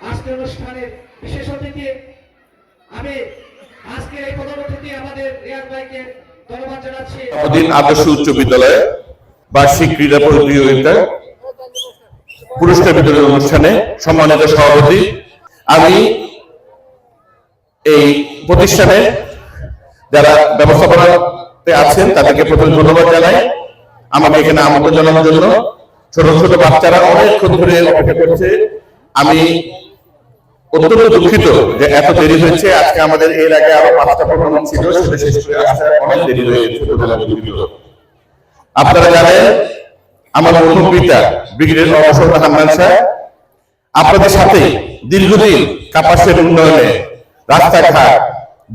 আজকের অনুষ্ঠানের বিশেষ অতিথি আমি আজকের এই পদক্ষেপে আমাদের রিয়াদ ভাইকে ধন্যবাদ জানাচ্ছি। আদর্শ উচ্চ বিদ্যালয়ে বার্ষিক ক্রীড়া প্রতিযোগিতা পুরস্কার বিতরণ অনুষ্ঠানে সম্মানিত সভাপতি, আমি এই প্রতিষ্ঠানে যারা ব্যবস্থাপনাতে আছেন তাদেরকে প্রথমে ধন্যবাদ জানাই আমাকে এখানে আমন্ত্রণ জানানোর জন্য। ছোট ছোট বাচ্চারা অনেকক্ষণ ধরে অপেক্ষা করছে। আমি অত্যন্ত দুঃখিত যে এত দেরি হয়েছে। আজকে আমাদের এর আগে আরো 5টা প্রোগ্রাম ছিল, সেটা শেষ করে আসতে অনেক দেরি হয়ে গেছে। আপনারা জানেন আমার প্রথম পিতা ব্রিগেডিয়ার অবসর হান্নান সাহেব আপনাদের সাথে দীর্ঘদিন কাপাসের উন্নয়নে, রাস্তাঘাট,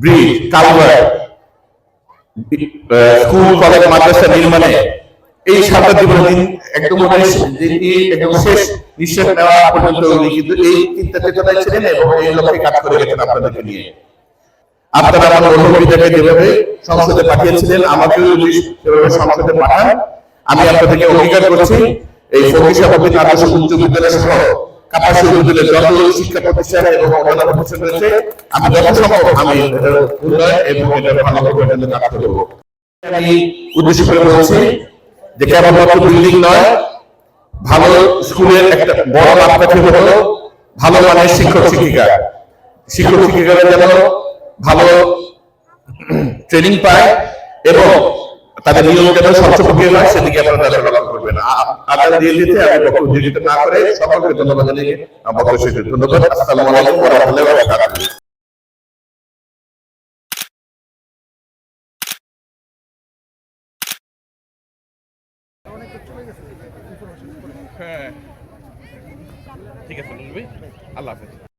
ব্রিজ, কালভার্ট, স্কুল, কলেজ, মাদ্রাসা নির্মাণে এই 7টা জীবনের একদম শেষ নিঃশ্বাস নেওয়া পর্যন্ত কিন্তু এই চিন্তা চেতনায় ছিলেন এবং এই লক্ষ্যে কাজ করে গেছেন আপনাদেরকে নিয়ে। আপনারা আমার অনুভূতিটাকে যেভাবে সংসদে পাঠিয়েছিলেন, আমাকেও সেভাবে সংসদে পাঠান। আমি আপনাদেরকে অঙ্গীকার করছি এই ফকির সাহেব আদর্শ উচ্চ বিদ্যালয় সহ কাপাসী বিদ্যালয়ের যত শিক্ষা প্রতিষ্ঠান এবং অন্যান্য প্রতিষ্ঠান রয়েছে আমি যথাসম্ভব আমি উন্নয়ন এবং এটা ভালো করে কাজ করব। আমি উদ্দেশ্য করে বলছি যে কেবলমাত্র বিল্ডিং নয়, ভালো স্কুলের একটা বড় মাপকাঠি হলো ভালো মানের শিক্ষক শিক্ষিকারা যেন ভালো ট্রেনিং পায় এবং তাদের নিয়ম যেন স্বচ্ছ প্রক্রিয়া হয় সেদিকে আপনারা লক্ষ্য করবেন। আদান দিয়ে দিতে আমি বক্তব্য দীর্ঘিত না করে সকলকে ধন্যবাদ জানিয়ে বক্তব্য শেষ করছি। ধন্যবাদ। আসসালামু আলাইকুম ওয়া রাহমাতুল্লাহি ওয়া বারাকাতুহু। হ্যাঁ ঠিক আছে, আল্লাহ হাফেজ।